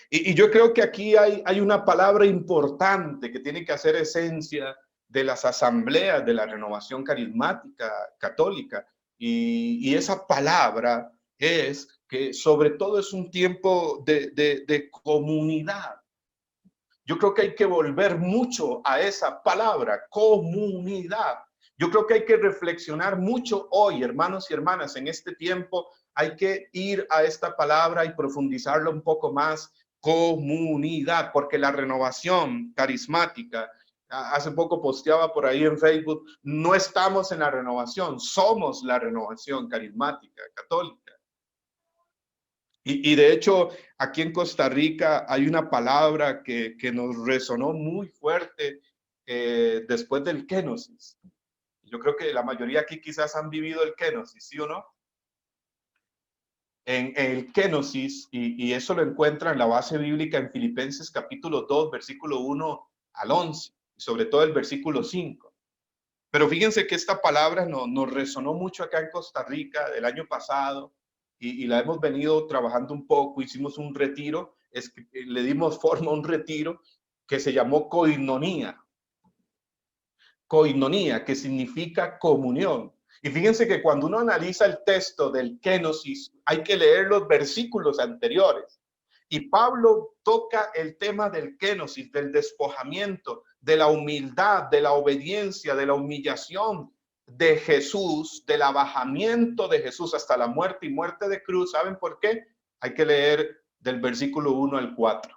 Y yo creo que aquí hay una palabra importante que tiene que hacer esencia de las asambleas de la renovación carismática católica. Y esa palabra es que sobre todo es un tiempo de comunidad. Yo creo que hay que volver mucho a esa palabra, comunidad. Yo creo que hay que reflexionar mucho hoy, hermanos y hermanas, en este tiempo. Hay que ir a esta palabra y profundizarlo un poco más. Comunidad, porque la renovación carismática, hace poco posteaba por ahí en Facebook, no estamos en la renovación, somos la renovación carismática católica. Y de hecho, aquí en Costa Rica hay una palabra que nos resonó muy fuerte después del Kenosis. Yo creo que la mayoría aquí quizás han vivido el Kenosis, ¿sí o no? En el Kenosis, y eso lo encuentra en la base bíblica en Filipenses capítulo 2, versículo 1 al 11, y sobre todo el versículo 5. Pero fíjense que esta palabra nos resonó mucho acá en Costa Rica del año pasado, y la hemos venido trabajando un poco. Hicimos un retiro, le dimos forma a un retiro que se llamó koinonía. Koinonía, que significa comunión. Y fíjense que cuando uno analiza el texto del Kenosis, hay que leer los versículos anteriores. Y Pablo toca el tema del Kenosis, del despojamiento, de la humildad, de la obediencia, de la humillación de Jesús, del abajamiento de Jesús hasta la muerte y muerte de cruz. ¿Saben por qué? Hay que leer del versículo 1 al 4.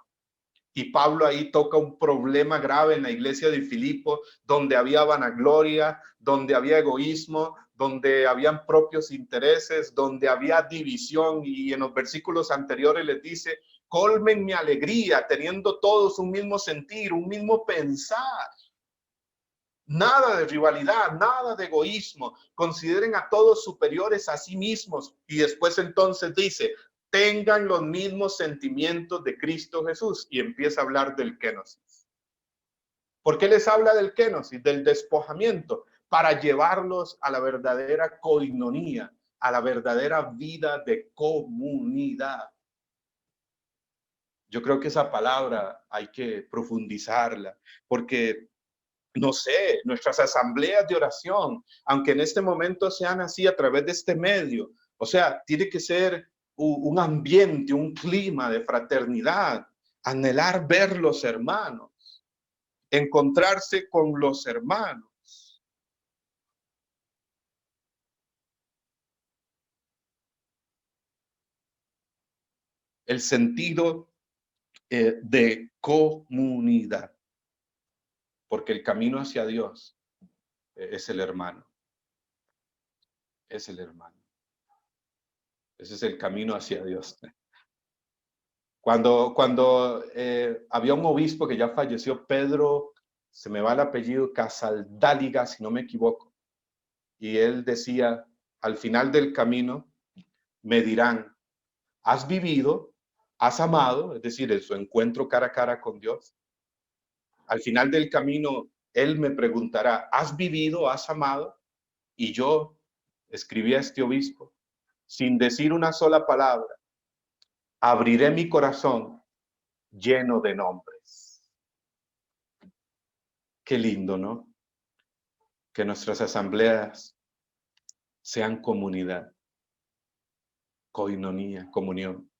Y Pablo ahí toca un problema grave en la iglesia de Filipo, donde había vanagloria, donde había egoísmo, donde habían propios intereses, donde había división. Y en los versículos anteriores les dice, colmen mi alegría, teniendo todos un mismo sentir, un mismo pensar. Nada de rivalidad, nada de egoísmo. Consideren a todos superiores a sí mismos. Y después entonces dice, tengan los mismos sentimientos de Cristo Jesús. Y empieza a hablar del kenosis. ¿Por qué les habla del kenosis? Del despojamiento, para llevarlos a la verdadera koinonía, a la verdadera vida de comunidad. Yo creo que esa palabra hay que profundizarla, porque, no sé, nuestras asambleas de oración, aunque en este momento sean así a través de este medio, o sea, tiene que ser un ambiente, un clima de fraternidad, anhelar ver los hermanos, encontrarse con los hermanos. El sentido de comunidad, porque el camino hacia Dios es el hermano, es el hermano. Ese es el camino hacia Dios. Cuando había un obispo que ya falleció, Pedro, se me va el apellido, Casaldáliga, si no me equivoco, y él decía, al final del camino me dirán, ¿has vivido? ¿Has amado? Es decir, en su encuentro cara a cara con Dios. Al final del camino, él me preguntará, ¿has vivido? ¿Has amado? Y yo escribí a este obispo, sin decir una sola palabra, abriré mi corazón lleno de nombres. Qué lindo, ¿no? Que nuestras asambleas sean comunidad, koinonía, comunión.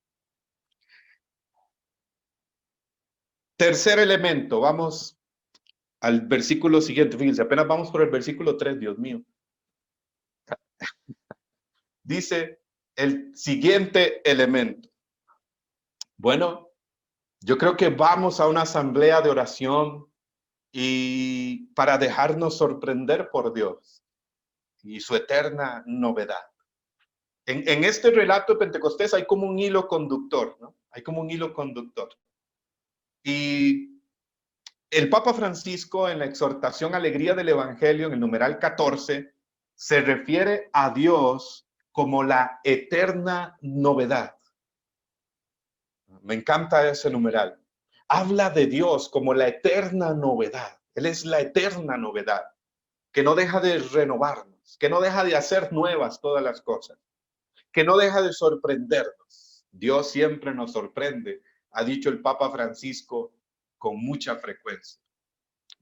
Tercer elemento, vamos al versículo siguiente. Fíjense, apenas vamos por el versículo 3, Dios mío. Dice el siguiente elemento. Bueno, yo creo que vamos a una asamblea de oración y para dejarnos sorprender por Dios y su eterna novedad. En este relato de Pentecostés hay como un hilo conductor, ¿no? Hay como un hilo conductor. Y el Papa Francisco, en la exhortación Alegría del Evangelio, en el numeral 14, se refiere a Dios como la eterna novedad. Me encanta ese numeral. Habla de Dios como la eterna novedad. Él es la eterna novedad, que no deja de renovarnos, que no deja de hacer nuevas todas las cosas, que no deja de sorprendernos. Dios siempre nos sorprende, ha dicho el Papa Francisco con mucha frecuencia.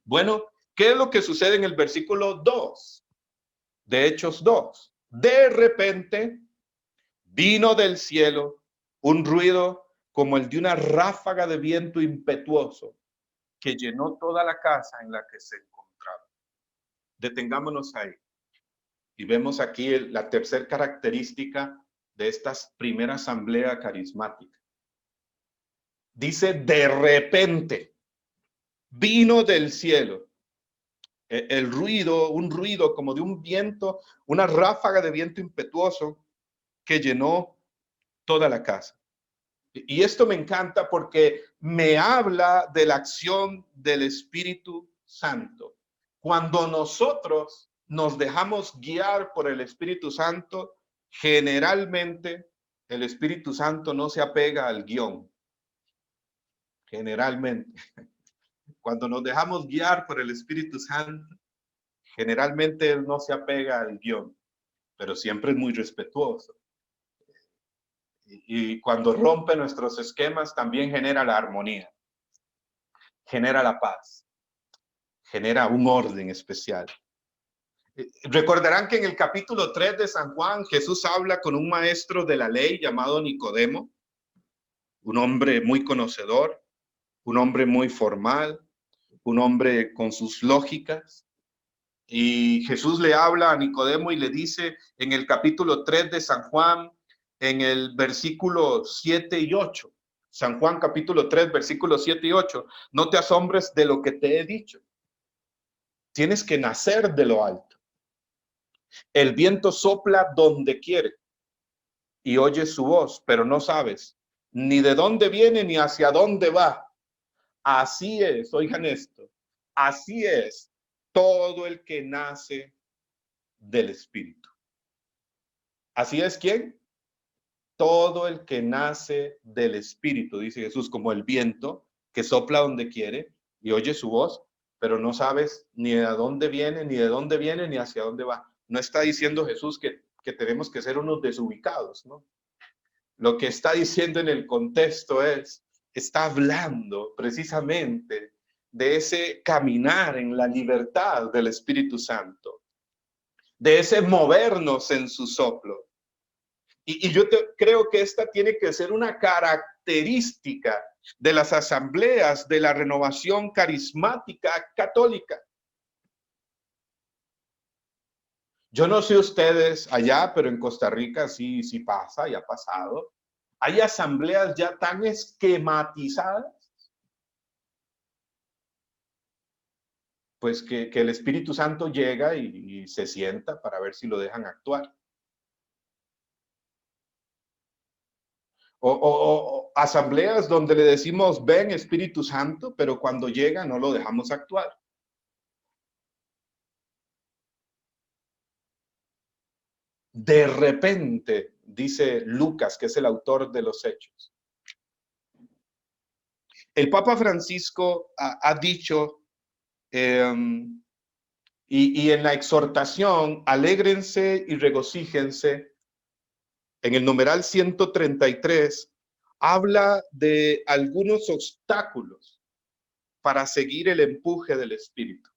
Bueno, ¿qué es lo que sucede en el versículo 2 de Hechos 2? De repente vino del cielo un ruido como el de una ráfaga de viento impetuoso que llenó toda la casa en la que se encontraba. Detengámonos ahí y vemos aquí la tercera característica de esta primera asamblea carismática. Dice, de repente vino del cielo el ruido, un ruido como de un viento, una ráfaga de viento impetuoso que llenó toda la casa. Y esto me encanta porque me habla de la acción del Espíritu Santo. Cuando nosotros nos dejamos guiar por el Espíritu Santo, generalmente el Espíritu Santo no se apega al guión. Generalmente, cuando nos dejamos guiar por el Espíritu Santo, generalmente él no se apega al guión, pero siempre es muy respetuoso. Y cuando rompe nuestros esquemas, también genera la armonía, genera la paz, genera un orden especial. Recordarán que en el capítulo 3 de San Juan, Jesús habla con un maestro de la ley llamado Nicodemo, un hombre muy conocedor, un hombre muy formal, un hombre con sus lógicas. Y Jesús le habla a Nicodemo y le dice en el capítulo 3 de San Juan, en el versículo 7 y 8, San Juan capítulo 3, versículos 7 y 8, no te asombres de lo que te he dicho. Tienes que nacer de lo alto. El viento sopla donde quiere y oyes su voz, pero no sabes ni de dónde viene ni hacia dónde va. Así es, oigan esto, así es todo el que nace del Espíritu. Así es, ¿quién? Todo el que nace del Espíritu, dice Jesús, como el viento que sopla donde quiere y oye su voz, pero no sabes ni de dónde viene, ni hacia dónde va. No está diciendo Jesús que tenemos que ser unos desubicados, ¿no? Lo que está diciendo en el contexto está hablando precisamente de ese caminar en la libertad del Espíritu Santo, de ese movernos en su soplo. Y yo creo que esta tiene que ser una característica de las asambleas de la renovación carismática católica. Yo no sé ustedes allá, pero en Costa Rica sí pasa y ha pasado. Hay asambleas ya tan esquematizadas, pues que el Espíritu Santo llega y se sienta para ver si lo dejan actuar. O asambleas donde le decimos, ven Espíritu Santo, pero cuando llega no lo dejamos actuar. De repente, dice Lucas, que es el autor de los Hechos. El Papa Francisco ha dicho, y en la exhortación, alégrense y regocíjense, en el numeral 133, habla de algunos obstáculos para seguir el empuje del Espíritu.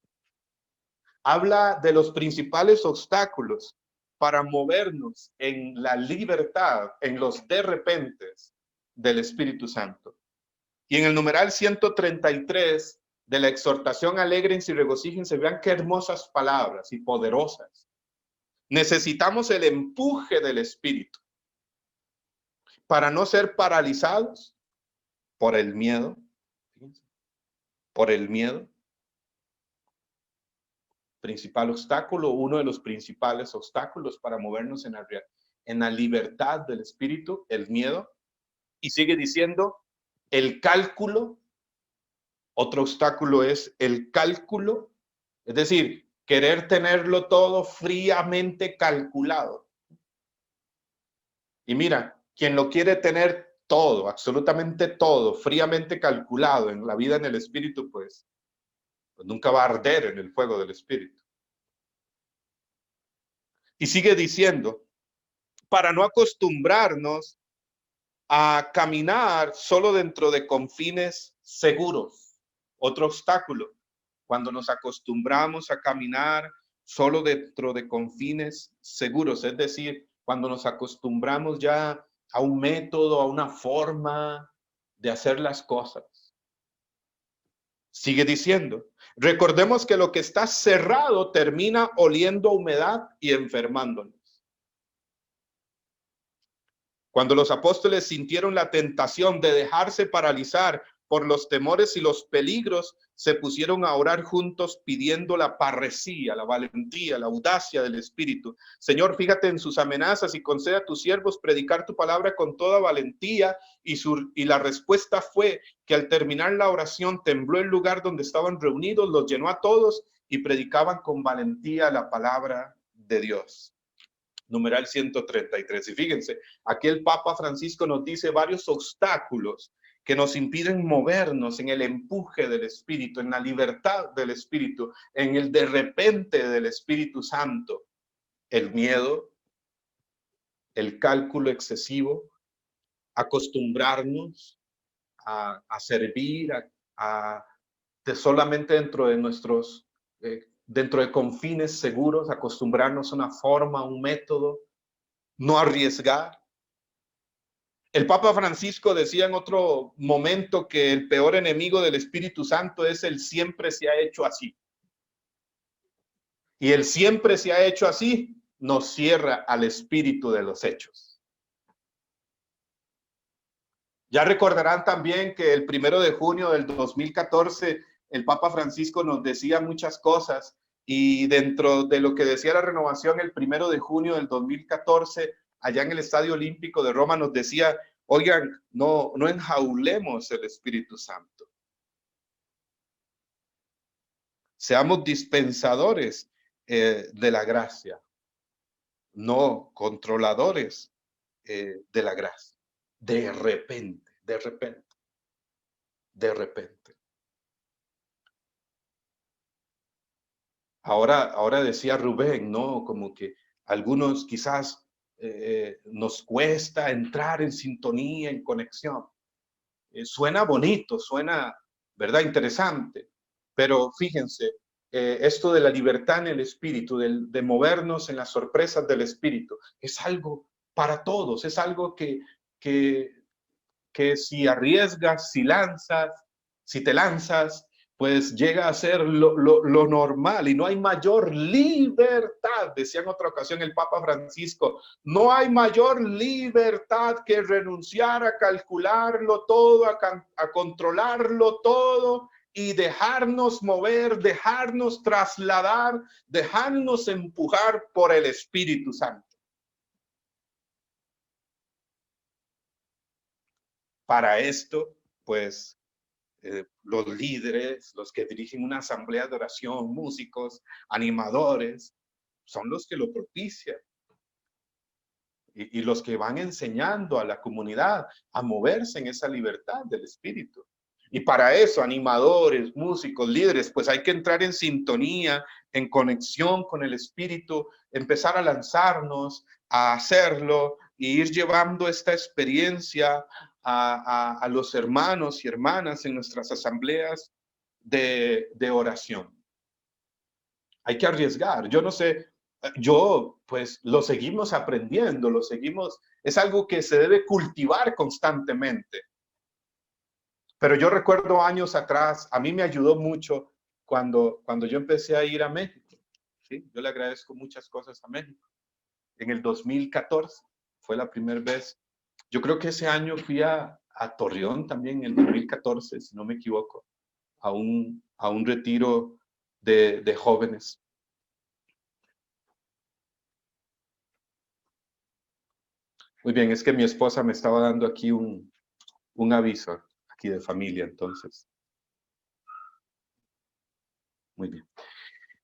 Habla de los principales obstáculos para movernos en la libertad, en los de repentes del Espíritu Santo. Y en el numeral 133 de la exhortación, alégrense y regocíjense, vean qué hermosas palabras y poderosas. Necesitamos el empuje del Espíritu para no ser paralizados por el miedo. Por el miedo. Principal obstáculo, uno de los principales obstáculos para movernos en la libertad del Espíritu, el miedo. Y sigue diciendo, el cálculo. Otro obstáculo es el cálculo, es decir, querer tenerlo todo fríamente calculado. Y mira, quien lo quiere tener todo, absolutamente todo, fríamente calculado en la vida en el Espíritu, pues nunca va a arder en el fuego del Espíritu. Y sigue diciendo, para no acostumbrarnos a caminar solo dentro de confines seguros. Otro obstáculo, cuando nos acostumbramos a caminar solo dentro de confines seguros, es decir, cuando nos acostumbramos ya a un método, a una forma de hacer las cosas. Sigue diciendo, recordemos que lo que está cerrado termina oliendo a humedad y enfermándonos. Cuando los apóstoles sintieron la tentación de dejarse paralizar por los temores y los peligros, se pusieron a orar juntos pidiendo la parresía, la valentía, la audacia del Espíritu. Señor, fíjate en sus amenazas y concede a tus siervos predicar tu palabra con toda valentía. Y la respuesta fue que al terminar la oración tembló el lugar donde estaban reunidos, los llenó a todos y predicaban con valentía la palabra de Dios. Numeral 133. Y fíjense, aquí el Papa Francisco nos dice varios obstáculos que nos impiden movernos en el empuje del Espíritu, en la libertad del Espíritu, en el de repente del Espíritu Santo. El miedo, el cálculo excesivo, acostumbrarnos a servir, de solamente dentro de nuestros dentro de confines seguros, acostumbrarnos a una forma, un método, no arriesgar. El Papa Francisco decía en otro momento que el peor enemigo del Espíritu Santo es el siempre se ha hecho así. Y el siempre se ha hecho así nos cierra al espíritu de los hechos. Ya recordarán también que el 1 de junio del 2014 el Papa Francisco nos decía muchas cosas y dentro de lo que decía la renovación el 1 de junio del 2014 allá en el Estadio Olímpico de Roma nos decía, oigan, no enjaulemos el Espíritu Santo. seamos dispensadores de la gracia, no controladores de la gracia. De repente, de repente, de repente. Ahora decía Rubén, ¿no? Como que algunos quizás nos cuesta entrar en sintonía, en conexión. Suena bonito, suena, ¿verdad? Interesante, pero fíjense, esto de la libertad en el espíritu, de movernos en las sorpresas del espíritu, es algo para todos, es algo que, que si arriesgas, si te lanzas, pues llega a ser lo normal y no hay mayor libertad, decía en otra ocasión el Papa Francisco, no hay mayor libertad que renunciar a calcularlo todo, a controlarlo todo y dejarnos mover, dejarnos trasladar, dejarnos empujar por el Espíritu Santo. Para esto, pues, los líderes, los que dirigen una asamblea de oración, músicos, animadores, son los que lo propician y los que van enseñando a la comunidad a moverse en esa libertad del espíritu. Y para eso, animadores, músicos, líderes, pues hay que entrar en sintonía, en conexión con el espíritu, empezar a lanzarnos, a hacerlo e ir llevando esta experiencia a los hermanos y hermanas en nuestras asambleas de oración. Hay que arriesgar. Yo no sé, yo pues lo seguimos aprendiendo, lo seguimos, es algo que se debe cultivar constantemente. Pero yo recuerdo años atrás, a mí me ayudó mucho cuando yo empecé a ir a México. ¿Sí? Yo le agradezco muchas cosas a México. En el 2014 fue la primera vez. Yo creo que ese año fui a Torreón también, en el 2014, si no me equivoco, a un retiro de jóvenes. Muy bien, es que mi esposa me estaba dando aquí un aviso, aquí de familia, entonces. Muy bien.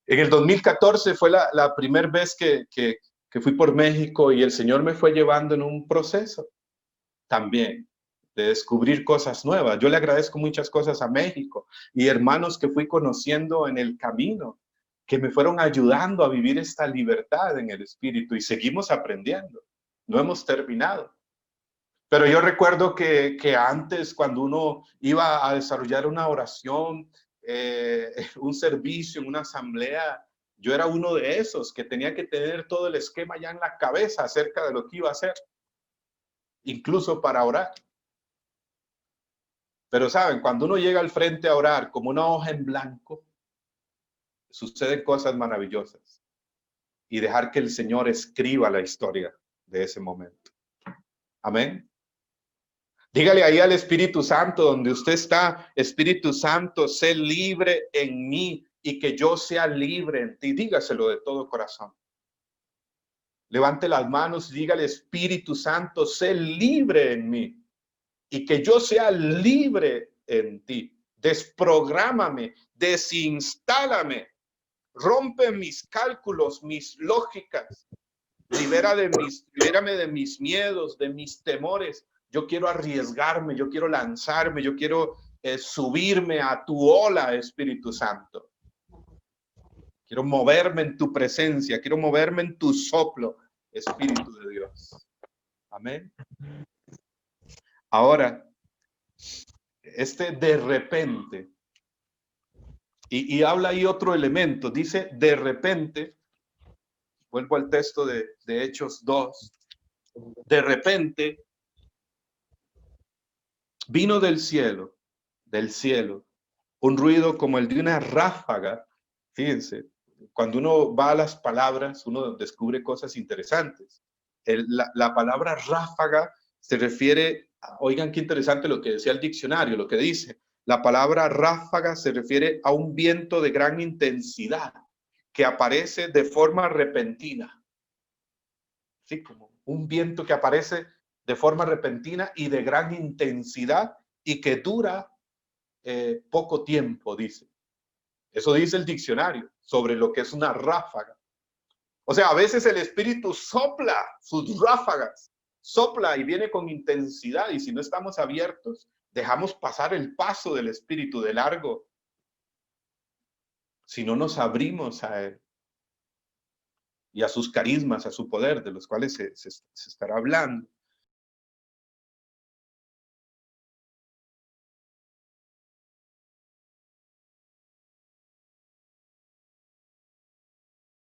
En el 2014 fue la primera vez que fui por México y el Señor me fue llevando en un proceso también de descubrir cosas nuevas. Yo le agradezco muchas cosas a México y hermanos que fui conociendo en el camino, que me fueron ayudando a vivir esta libertad en el espíritu y seguimos aprendiendo. No hemos terminado. Pero yo recuerdo que antes, cuando uno iba a desarrollar una oración, un servicio en una asamblea, yo era uno de esos que tenía que tener todo el esquema ya en la cabeza acerca de lo que iba a hacer, incluso para orar. Pero saben, cuando uno llega al frente a orar como una hoja en blanco, suceden cosas maravillosas y dejar que el Señor escriba la historia de ese momento. Amén. Dígale ahí al Espíritu Santo, donde usted está, Espíritu Santo, sé libre en mí y que yo sea libre en ti. Dígaselo de todo corazón. Levante las manos y dígale, Espíritu Santo, sé libre en mí y que yo sea libre en ti. Desprográmame, desinstálame, rompe mis cálculos, mis lógicas. Libérame de mis miedos, de mis temores. Yo quiero arriesgarme, yo quiero lanzarme, yo quiero subirme a tu ola, Espíritu Santo. Quiero moverme en tu presencia, quiero moverme en tu soplo, Espíritu de Dios. Amén. Ahora, de repente, y habla ahí otro elemento, dice de repente, vuelvo al texto de Hechos 2, de repente vino del cielo, un ruido como el de una ráfaga. Fíjense, cuando uno va a las palabras, uno descubre cosas interesantes. La palabra ráfaga se refiere, oigan qué interesante lo que decía el diccionario, lo que dice. La palabra ráfaga se refiere a un viento de gran intensidad que aparece de forma repentina. Sí, como un viento que aparece de forma repentina y de gran intensidad y que dura poco tiempo, dice. Eso dice el diccionario sobre lo que es una ráfaga. O sea, a veces el Espíritu sopla sus ráfagas, sopla y viene con intensidad, y si no estamos abiertos, dejamos pasar el paso del Espíritu de largo. Si no nos abrimos a Él y a sus carismas, a su poder, de los cuales se estará hablando.